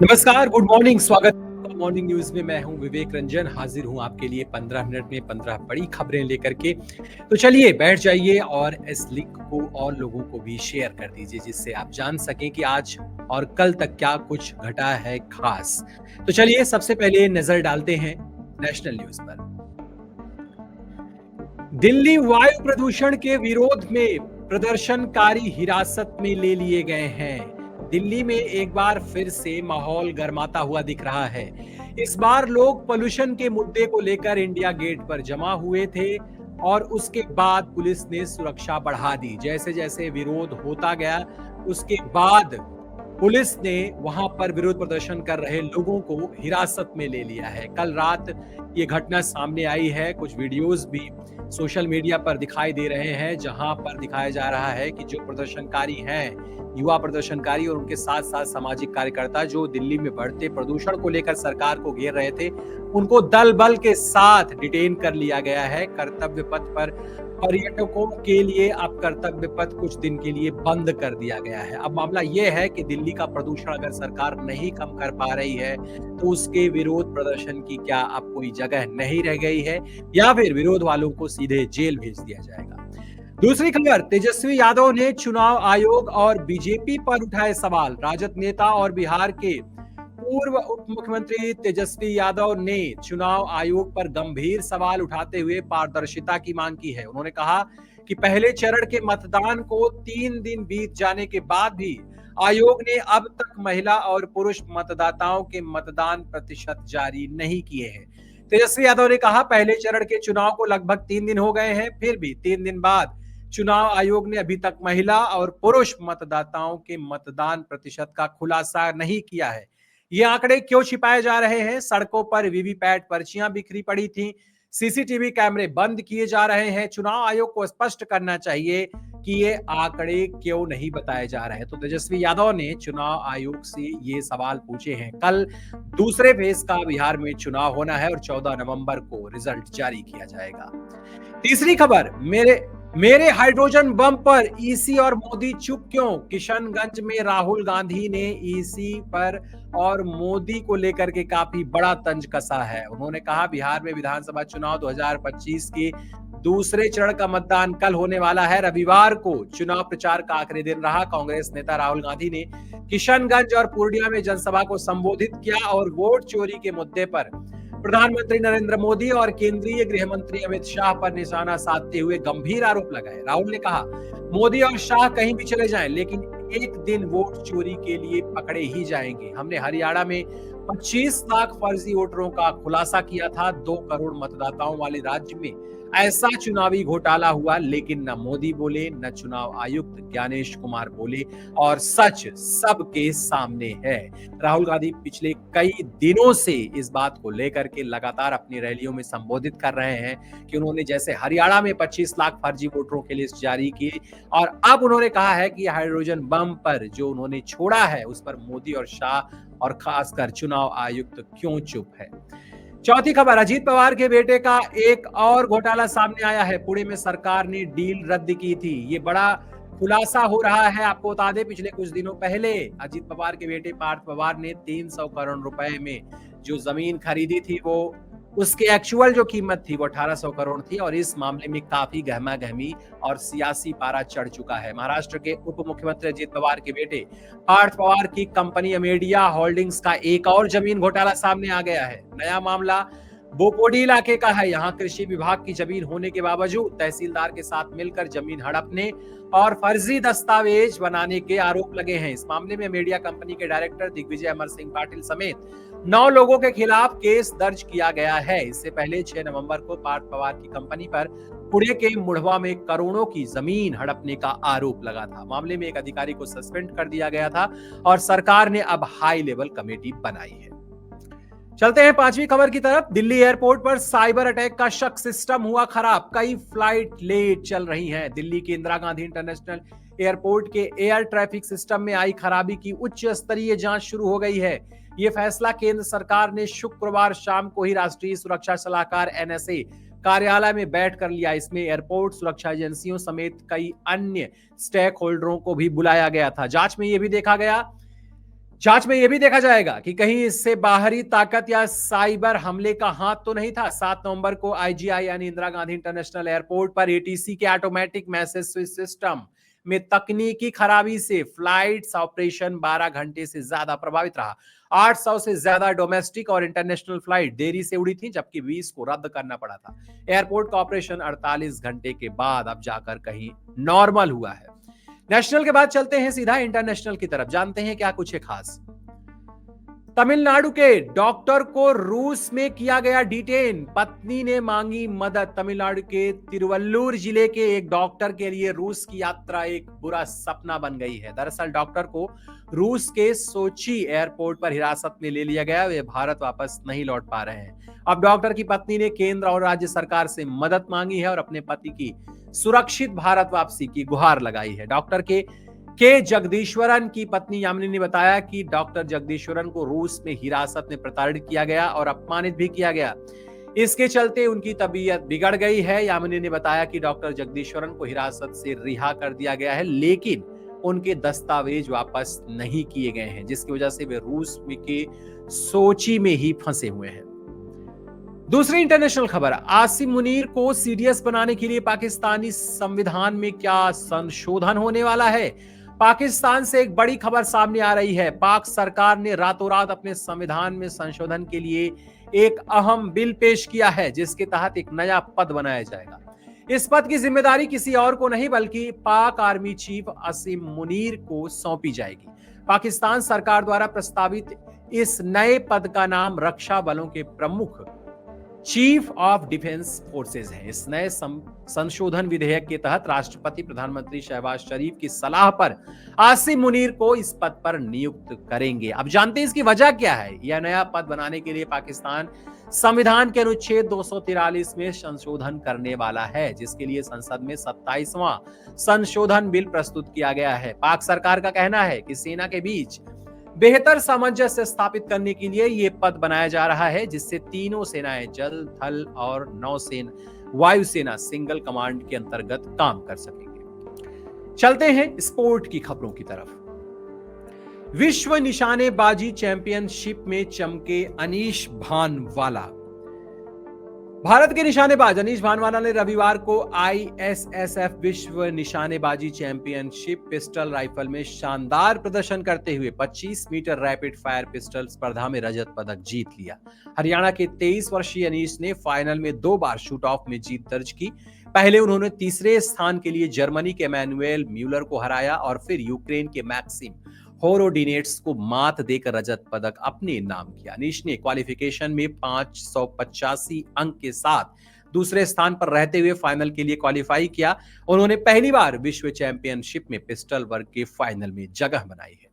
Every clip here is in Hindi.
नमस्कार, गुड मॉर्निंग। स्वागत है मॉर्निंग न्यूज में। मैं हूं विवेक रंजन, हाजिर हूं आपके लिए 15 मिनट में 15 बड़ी खबरें लेकर के। तो चलिए बैठ जाइए और इस लिंक को और लोगों को भी शेयर कर दीजिए, जिससे आप जान सकें कि आज और कल तक क्या कुछ घटा है खास। तो चलिए सबसे पहले नजर डालते हैं नेशनल न्यूज पर। दिल्ली वायु प्रदूषण के विरोध में प्रदर्शनकारी हिरासत में ले लिए गए हैं। दिल्ली में एक बार फिर से माहौल गर्माता हुआ दिख रहा है। इस बार लोग पोल्यूशन के मुद्दे को लेकर इंडिया गेट पर जमा हुए थे और उसके बाद पुलिस ने सुरक्षा बढ़ा दी। जैसे जैसे विरोध होता गया, उसके बाद पुलिस ने वहां पर विरोध प्रदर्शन कर रहे लोगों को हिरासत में ले लिया है। कल रात ये घटना सामने आई है। कुछ वीडियोस भी सोशल मीडिया पर दिखाई दे रहे हैं, जहां पर दिखाया जा रहा है कि जो प्रदर्शनकारी हैं, युवा प्रदर्शनकारी और उनके साथ साथ सामाजिक कार्यकर्ता जो दिल्ली में बढ़ते प्रदूषण को लेकर सरकार को घेर रहे थे, उनको दल बल के साथ डिटेन कर लिया गया है। कर्तव्य पथ पर पर्यटकों के लिए अब कर्तव्य पथ कुछ दिन के लिए बंद कर दिया गया है। अब मामला यह है कि दिल्ली का प्रदूषण अगर सरकार नहीं कम कर पा रही है, तो उसके विरोध प्रदर्शन की क्या अब कोई जगह नहीं रह गई है, या फिर विरोध वालों को सीधे जेल भेज दिया जाएगा। दूसरी खबर, तेजस्वी यादव ने चुनाव आयोग और बीजेपी पर उठाए सवाल। राजद नेता और बिहार के पूर्व उप मुख्यमंत्री तेजस्वी यादव ने चुनाव आयोग पर गंभीर सवाल उठाते हुए पारदर्शिता की मांग की है। उन्होंने कहा कि पहले चरण के मतदान को 3 दिन बीत जाने के बाद भी आयोग ने अब तक महिला और पुरुष मतदाताओं के मतदान प्रतिशत जारी नहीं किए हैं। तेजस्वी यादव ने कहा, पहले चरण के चुनाव को लगभग 3 दिन हो गए हैं, फिर भी 3 दिन बाद चुनाव आयोग ने अभी तक महिला और पुरुष मतदाताओं के मतदान प्रतिशत का खुलासा नहीं किया है। ये आंकड़े क्यों छिपाए जा रहे हैं? सड़कों पर वीवीपैट पर्चियां बिखरी पड़ी थी, सीसीटीवी कैमरे बंद किए जा रहे हैं। चुनाव आयोग को स्पष्ट करना चाहिए कि ये आंकड़े क्यों नहीं बताए जा रहे हैं। तो तेजस्वी यादव ने चुनाव आयोग से ये सवाल पूछे हैं। कल दूसरे फेज का बिहार में चुनाव होना है और 14 नवंबर को रिजल्ट जारी किया जाएगा। तीसरी खबर, मेरे हाइड्रोजन बम पर ईसी और मोदी चुप क्यों? किशनगंज में राहुल गांधी ने ईसी पर और मोदी को लेकर के काफी बड़ा तंज कसा है। उन्होंने कहा, बिहार में विधानसभा चुनाव 2025 के दूसरे चरण का मतदान कल होने वाला है। रविवार को चुनाव प्रचार का आखिरी दिन रहा। कांग्रेस नेता राहुल गांधी ने किशनगंज और पूर्णिया में जनसभा को संबोधित किया और वोट चोरी के मुद्दे पर प्रधानमंत्री नरेंद्र मोदी और केंद्रीय गृह मंत्री अमित शाह पर निशाना साधते हुए गंभीर आरोप लगाए। राहुल ने कहा, मोदी और शाह कहीं भी चले जाएं, लेकिन एक दिन वोट चोरी के लिए पकड़े ही जाएंगे। हमने हरियाणा में 25 लाख फर्जी वोटरों का खुलासा किया था। 2 करोड़ मतदाताओं वाले राज्य में ऐसा चुनावी घोटाला हुआ, लेकिन न मोदी बोले, न चुनाव आयुक्त ज्ञानेश कुमार बोले, और सच सबके सामने है। राहुल गांधी पिछले कई दिनों से इस बात को लेकर के लगातार अपनी रैलियों में संबोधित कर रहे हैं कि उन्होंने जैसे हरियाणा में 25 लाख फर्जी वोटरों की लिस्ट जारी की, और अब उन्होंने कहा है कि हाइड्रोजन बम पर जो उन्होंने छोड़ा है, उस पर मोदी और शाह और खासकर चुनाव आयुक्त क्यों चुप है। चौथी खबर, अजीत पवार के बेटे का एक और घोटाला सामने आया है। पुणे में सरकार ने डील रद्द की थी। ये बड़ा खुलासा हो रहा है। आपको बता दें, पिछले कुछ दिनों पहले अजीत पवार के बेटे पार्थ पवार ने 300 करोड़ रुपए में जो जमीन खरीदी थी, वो उसकी एक्चुअल जो कीमत थी वो 1800 करोड़ थी, और इस मामले में काफी गहमा गहमी और सियासी पारा चढ़ चुका है। महाराष्ट्र के उप मुख्यमंत्री अजीत पवार के बेटे पार्थ पवार की कंपनी अमेडिया होल्डिंग्स का एक और जमीन घोटाला सामने आ गया है। नया मामला बोपोडी इलाके का है। यहाँ कृषि विभाग की जमीन होने के बावजूद तहसीलदार के साथ मिलकर जमीन हड़पने और फर्जी दस्तावेज बनाने के आरोप लगे हैं। इस मामले में मीडिया कंपनी के डायरेक्टर दिग्विजय अमर सिंह पाटिल समेत 9 लोगों के खिलाफ केस दर्ज किया गया है। इससे पहले 6 नवंबर को पार्थ पवार की कंपनी पर पुणे के मुढ़वा में करोड़ों की जमीन हड़पने का आरोप लगा था। मामले में एक अधिकारी को सस्पेंड कर दिया गया था और सरकार ने अब हाई लेवल कमेटी बनाई है। चलते हैं 5वीं खबर की तरफ। दिल्ली एयरपोर्ट पर साइबर अटैक का शक, सिस्टम हुआ खराब, कई फ्लाइट लेट चल रही हैं। दिल्ली के इंदिरा गांधी इंटरनेशनल एयरपोर्ट के एयर ट्रैफिक सिस्टम में आई खराबी की उच्च स्तरीय जांच शुरू हो गई है। यह फैसला केंद्र सरकार ने शुक्रवार शाम को ही राष्ट्रीय सुरक्षा सलाहकार एनएसए कार्यालय में बैठ कर लिया। इसमें एयरपोर्ट सुरक्षा एजेंसियों समेत कई अन्य स्टेक होल्डरों को भी बुलाया गया था। जांच में यह भी देखा गया जांच में यह भी देखा जाएगा कि कहीं इससे बाहरी ताकत या साइबर हमले का हाथ तो नहीं था। 7 नवंबर को आईजीआई यानी इंदिरा गांधी इंटरनेशनल एयरपोर्ट पर एटीसी के ऑटोमेटिक मैसेज स्विच सिस्टम में तकनीकी खराबी से फ्लाइट्स ऑपरेशन 12 घंटे से ज्यादा प्रभावित रहा। 800 से ज्यादा डोमेस्टिक और इंटरनेशनल फ्लाइट देरी से उड़ी थी, जबकि 20 को रद्द करना पड़ा था। एयरपोर्ट का ऑपरेशन 48 घंटे के बाद अब जाकर कहीं नॉर्मल हुआ है। नेशनल के बाद चलते हैं सीधा इंटरनेशनल की तरफ, जानते हैं क्या कुछ है खास। तमिलनाडु के डॉक्टर को रूस में किया गया डिटेन, पत्नी ने मांगी मदद। तमिलनाडु के तिरुवल्लुर जिले के एक डॉक्टर के लिए रूस की यात्रा एक बुरा सपना बन गई है। दरअसल डॉक्टर को रूस के सोची एयरपोर्ट पर हिरासत में ले लिया गया, वे भारत वापस नहीं लौट पा रहे हैं। अब डॉक्टर की पत्नी ने केंद्र और राज्य सरकार से मदद मांगी है और अपने पति की सुरक्षित भारत वापसी की गुहार लगाई है। डॉक्टर के जगदीश्वरन की पत्नी यामिनी ने बताया कि डॉक्टर जगदीश्वरन को रूस में हिरासत में प्रताड़ित किया गया और अपमानित भी किया गया। इसके चलते उनकी तबीयत बिगड़ गई है। यामिनी ने बताया कि डॉक्टर जगदीश्वरन को हिरासत से रिहा कर दिया गया है, लेकिन उनके दस्तावेज वापस नहीं किए गए हैं, जिसकी वजह से वे रूस के सोची में ही फंसे हुए हैं। दूसरी इंटरनेशनल खबर, आसिम मुनीर को सीडीएस बनाने के लिए पाकिस्तानी संविधान में क्या संशोधन होने वाला है? पाकिस्तान से एक बड़ी खबर सामने आ रही है। पाक सरकार ने रातों रात अपने संविधान में संशोधन के लिए एक अहम बिल पेश किया है, जिसके तहत एक नया पद बनाया जाएगा। इस पद की जिम्मेदारी किसी और को नहीं बल्कि पाक आर्मी चीफ आसिम मुनीर को सौंपी जाएगी। पाकिस्तान सरकार द्वारा प्रस्तावित इस नए पद का नाम रक्षा बलों के प्रमुख चीफ ऑफ डिफेंस फोर्सेज है। इस नए संशोधन विधेयक के तहत राष्ट्रपति प्रधानमंत्री शहबाज शरीफ की सलाह पर आसिम मुनीर को इस पद पर नियुक्त करेंगे। अब जानते हैं इसकी वजह क्या है। यह नया पद बनाने के लिए पाकिस्तान संविधान के अनुच्छेद 243 में संशोधन करने वाला है, जिसके लिए संसद में 27वां संशोधन बिल प्रस्तुत किया गया है। पाक सरकार का कहना है कि सेना के बीच बेहतर सामंजस्य स्थापित करने के लिए यह पद बनाया जा रहा है, जिससे तीनों सेनाएं जल, थल और नौसेना, वायुसेना सिंगल कमांड के अंतर्गत काम कर सकेंगे। चलते हैं स्पोर्ट की खबरों की तरफ। विश्व निशानेबाजी चैंपियनशिप में चमके अनीश भानवाला। भारत के निशानेबाज अनीश भानवाला ने रविवार को आईएसएसएफ विश्व निशानेबाजी चैंपियनशिप पिस्टल राइफल में शानदार प्रदर्शन करते हुए 25 मीटर रैपिड फायर पिस्टल स्पर्धा में रजत पदक जीत लिया। हरियाणा के 23 वर्षीय अनीश ने फाइनल में 2 बार शूट ऑफ में जीत दर्ज की। पहले उन्होंने तीसरे स्थान के लिए जर्मनी के मैनुएल म्यूलर को हराया और फिर यूक्रेन के मैक्सिम होरोडिनेट्स को मात देकर रजत पदक अपने नाम किया। अनीश ने क्वालिफिकेशन में 585 अंक के साथ दूसरे स्थान पर रहते हुए फाइनल के लिए क्वालिफाई किया। उन्होंने पहली बार विश्व चैंपियनशिप में पिस्टल वर्ग के फाइनल में जगह बनाई है।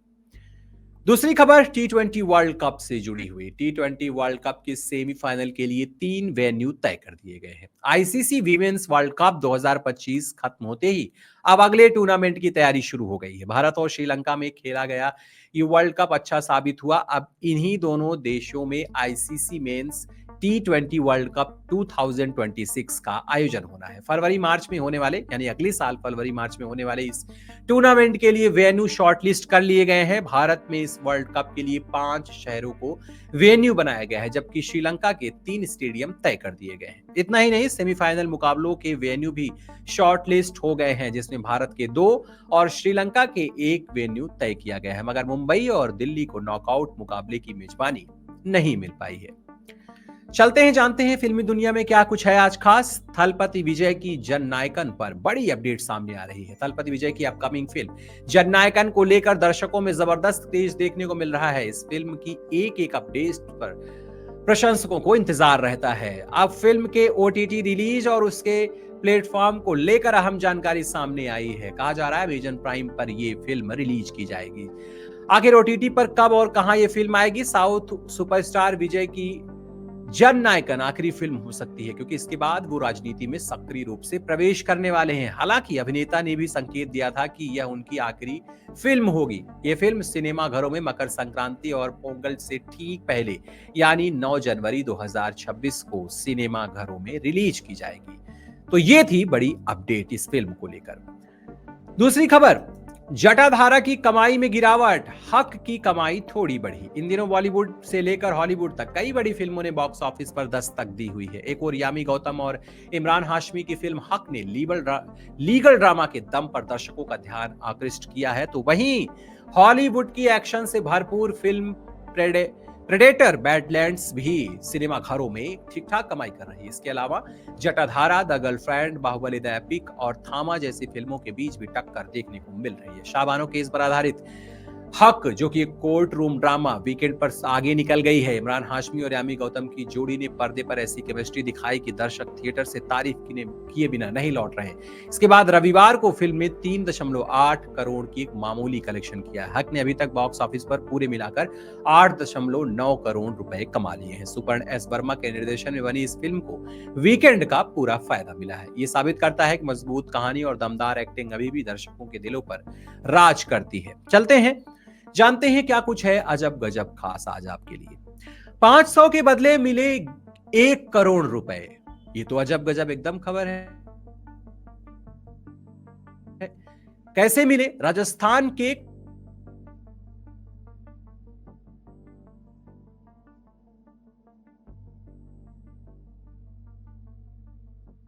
दूसरी खबर टी20 वर्ल्ड कप से जुड़ी हुई। टी20 वर्ल्ड कप के सेमीफाइनल के लिए 3 वेन्यू तय कर दिए गए हैं। आईसीसी वीमेंस वर्ल्ड कप 2025 खत्म होते ही अब अगले टूर्नामेंट की तैयारी शुरू हो गई है। भारत और श्रीलंका में खेला गया ये वर्ल्ड कप अच्छा साबित हुआ। अब इन्हीं दोनों देशों में आईसीसी मेंस टी20 वर्ल्ड कप 2026 का आयोजन होना है। फरवरी मार्च में होने वाले, यानी अगले साल फरवरी मार्च में होने वाले इस टूर्नामेंट के लिए वेन्यू शॉर्टलिस्ट कर लिए गए हैं। भारत में इस वर्ल्ड कप के लिए 5 शहरों को वेन्यू बनाया गया है, जबकि श्रीलंका के 3 स्टेडियम तय कर दिए गए हैं। इतना ही नहीं, सेमीफाइनल मुकाबलों के वेन्यू भी शॉर्टलिस्ट हो गए हैं, जिसमें भारत के 2 और श्रीलंका के 1 वेन्यू तय किया गया है, मगर मुंबई और दिल्ली को नॉकआउट मुकाबले की मेजबानी नहीं मिल पाई है। चलते हैं, जानते हैं फिल्मी दुनिया में क्या कुछ है आज खास। थलपति विजय की जननायकन पर बड़ी अपडेट सामने आ रही है। थलपति विजय की अपकमिंग फिल्म जननायकन को लेकर दर्शकों में जबरदस्त तेज देखने को मिल रहा है। इस फिल्म की एक अपडेट पर प्रशंसकों को इंतजार रहता है। अब फिल्म के ओटीटी रिलीज और उसके प्लेटफॉर्म को लेकर अहम जानकारी सामने आई है। कहा जा रहा है अमेज़न प्राइम पर यह फिल्म रिलीज की जाएगी। आखिर ओटीटी पर कब और कहां यह फिल्म आएगी? साउथ सुपरस्टार विजय की जननायकन आखिरी फिल्म हो सकती है, क्योंकि इसके बाद वो राजनीति में सक्रिय रूप से प्रवेश करने वाले हैं। हालांकि अभिनेता ने भी संकेत दिया था कि यह उनकी आखिरी फिल्म होगी। यह फिल्म सिनेमा घरों में मकर संक्रांति और पोंगल से ठीक पहले, यानी 9 जनवरी 2026 को सिनेमा घरों में रिलीज की जाएगी। तो ये थी बड़ी अपडेट इस फिल्म को लेकर। दूसरी खबर, जटाधारा की कमाई में गिरावट, हक की कमाई थोड़ी बढ़ी। इन दिनों बॉलीवुड से लेकर हॉलीवुड तक कई बड़ी फिल्मों ने बॉक्स ऑफिस पर दस्तक दी हुई है। एक और यामी गौतम और इमरान हाशमी की फिल्म हक ने लीगल ड्रामा के दम पर दर्शकों का ध्यान आकृष्ट किया है, तो वहीं हॉलीवुड की एक्शन से भरपूर फिल्म प्रेडेटर बैडलैंड्स भी सिनेमा घरों में ठीक ठाक कमाई कर रही है। इसके अलावा Jatadhara, the girlfriend, Baahubali the epic और थामा जैसी फिल्मों के बीच भी टक्कर देखने को मिल रही है। शाबानो केस पर आधारित हक, जो कि एक कोर्ट रूम ड्रामा, वीकेंड पर आगे निकल गई है। इमरान हाशमी और यामी गौतम की जोड़ी ने पर्दे पर ऐसी केमिस्ट्री दिखाई कि दर्शक थिएटर से तारीफ किए बिना नहीं लौट रहे। इसके बाद रविवार को फिल्म ने 3.8 करोड़ की एक मामूली कलेक्शन किया। हक ने अभी तक बॉक्स ऑफिस पर पूरे मिलाकर 8.9 करोड़ रुपए कमा लिए हैं। सुपर्ण एस वर्मा के निर्देशन में बनी इस फिल्म को वीकेंड का पूरा फायदा मिला है। ये साबित करता है कि मजबूत कहानी और दमदार एक्टिंग अभी भी दर्शकों के दिलों पर राज करती है। चलते हैं, जानते हैं क्या कुछ है अजब गजब खास आज आपके लिए। 500 के बदले मिले 1 करोड़ रुपए, ये तो अजब गजब एकदम खबर है। कैसे मिले? राजस्थान के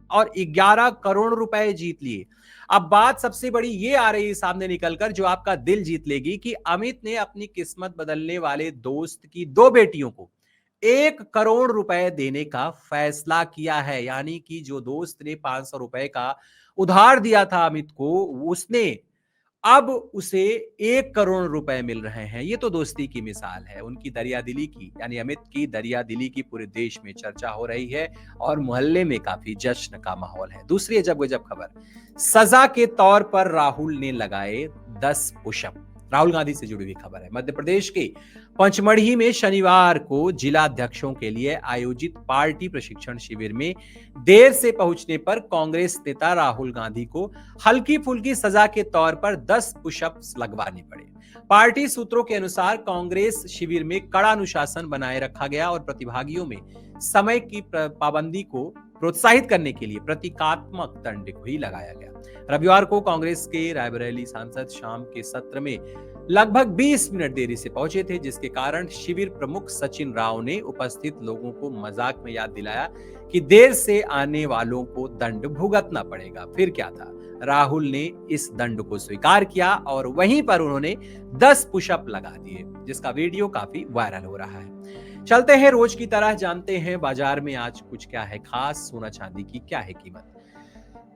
और 11 करोड़ रुपए जीत लिए। अब बात सबसे बड़ी ये आ रही है सामने निकलकर, जो आपका दिल जीत लेगी, कि अमित ने अपनी किस्मत बदलने वाले दोस्त की 2 बेटियों को 1 करोड़ रुपए देने का फैसला किया है। यानी कि जो दोस्त ने 500 रुपए का उधार दिया था अमित को, उसने अब उसे 1 करोड़ रुपए मिल रहे हैं। ये तो दोस्ती की मिसाल है, उनकी दरियादिली की, यानी अमित की दरियादिली की पूरे देश में चर्चा हो रही है और मोहल्ले में काफी जश्न का माहौल है। दूसरी अजब गजब खबर, सजा के तौर पर राहुल ने लगाए 10 पुशअप। राहुल गांधी से जुड़ी हुई खबर है। मध्य प्रदेश के पंचमढ़ी में शनिवार को जिला अध्यक्षों के लिए आयोजित पार्टी प्रशिक्षण शिविर में देर से पहुंचने पर कांग्रेस नेता राहुल गांधी को हल्की फुल्की सजा के तौर पर 10 पुशअप्स लगवाने पड़े। पार्टी सूत्रों के अनुसार कांग्रेस शिविर में कड़ा अनुशासन बनाए रखा गया और प्रतिभागियों में समय की पाबंदी को प्रोत्साहित करने के लिए प्रतीकात्मक दंड भी लगाया गया। रविवार को कांग्रेस के रायबरेली सांसद शाम के सत्र में लगभग 20 मिनट देरी से पहुंचे थे, जिसके कारण शिविर प्रमुख सचिन राव ने उपस्थित लोगों को मजाक में याद दिलाया कि देर से आने वालों को दंड भुगतना पड़ेगा। फिर क्या था, राहुल ने इस दंड को स्वीकार किया और वहीं पर उन्होंने 10 पुशअप लगा दिए, जिसका वीडियो काफी वायरल हो रहा है। चलते हैं, रोज की तरह जानते हैं बाजार में आज कुछ क्या है खास। सोना चांदी की क्या है कीमत?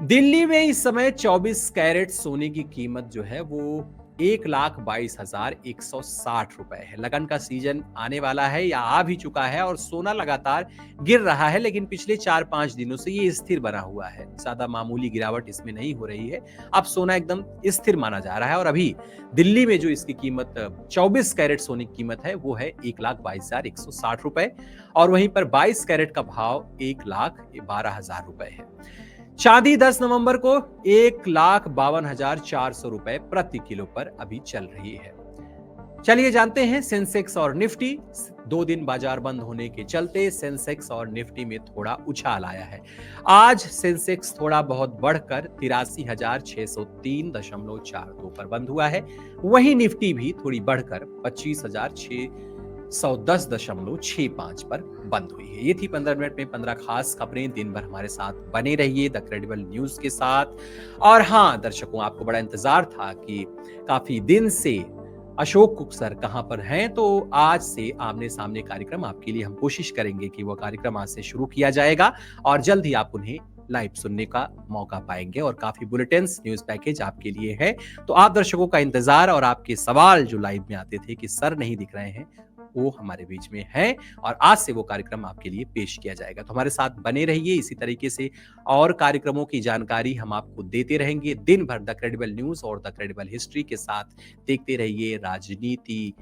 दिल्ली में इस समय 24 कैरेट सोने की कीमत जो है वो 1,22,160 रुपए है। लगन का सीजन आने वाला है या आ भी चुका है और सोना लगातार गिर रहा है, लेकिन पिछले 4-5 दिनों से ये स्थिर बना हुआ है। ज्यादा मामूली गिरावट इसमें नहीं हो रही है। अब सोना एकदम स्थिर माना जा रहा है और अभी दिल्ली में जो इसकी कीमत 24 कैरेट सोने की कीमत है वो है 1,22,160 रुपए और वहीं पर 22 कैरेट का भाव 1,12,000 रुपए है। चांदी 10 नवंबर को 1,52,400 रुपए प्रति किलो पर अभी चल रही है। चलिए जानते हैं सेंसेक्स और निफ्टी। 2 दिन बाजार बंद होने के चलते सेंसेक्स और निफ्टी में थोड़ा उछाल आया है। आज सेंसेक्स थोड़ा बहुत बढ़कर 83,603.42 पर बंद हुआ है। वहीं निफ्टी भी थोड़ी बढ़कर 25,610.65 पर बंद हुई है। ये थी 15 मिनट में 15 खास खबरें। दिन भर हमारे साथ बने रहिए द क्रेडिबल न्यूज के साथ। और हाँ दर्शकों, आपको बड़ा इंतजार था कि काफी दिन से अशोक सर कहां पर हैं, तो आज से आमने सामने कार्यक्रम आपके लिए हम कोशिश करेंगे कि वह कार्यक्रम आज से शुरू किया जाएगा और जल्द ही आप उन्हें लाइव सुनने का मौका पाएंगे और काफी बुलेटिन्स, न्यूज पैकेज आपके लिए है। तो आप दर्शकों का इंतजार और आपके सवाल जो लाइव में आते थे कि सर नहीं दिख रहे हैं, वो हमारे बीच में है और आज से वो कार्यक्रम आपके लिए पेश किया जाएगा। तो हमारे साथ बने रहिए। इसी तरीके से और कार्यक्रमों की जानकारी हम आपको देते रहेंगे दिन भर न्यूज और द क्रेडिबल हिस्ट्री के साथ। देखते रहिए राजनीति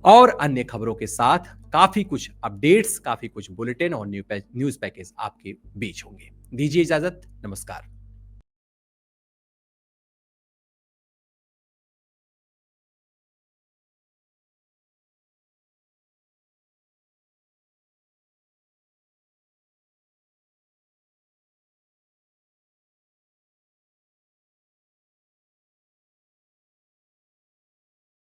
और अन्य खबरों के साथ काफी कुछ अपडेट्स, काफी कुछ बुलेटिन और न्यूज पैकेज आपके बीच होंगे। दीजिए इजाजत, नमस्कार।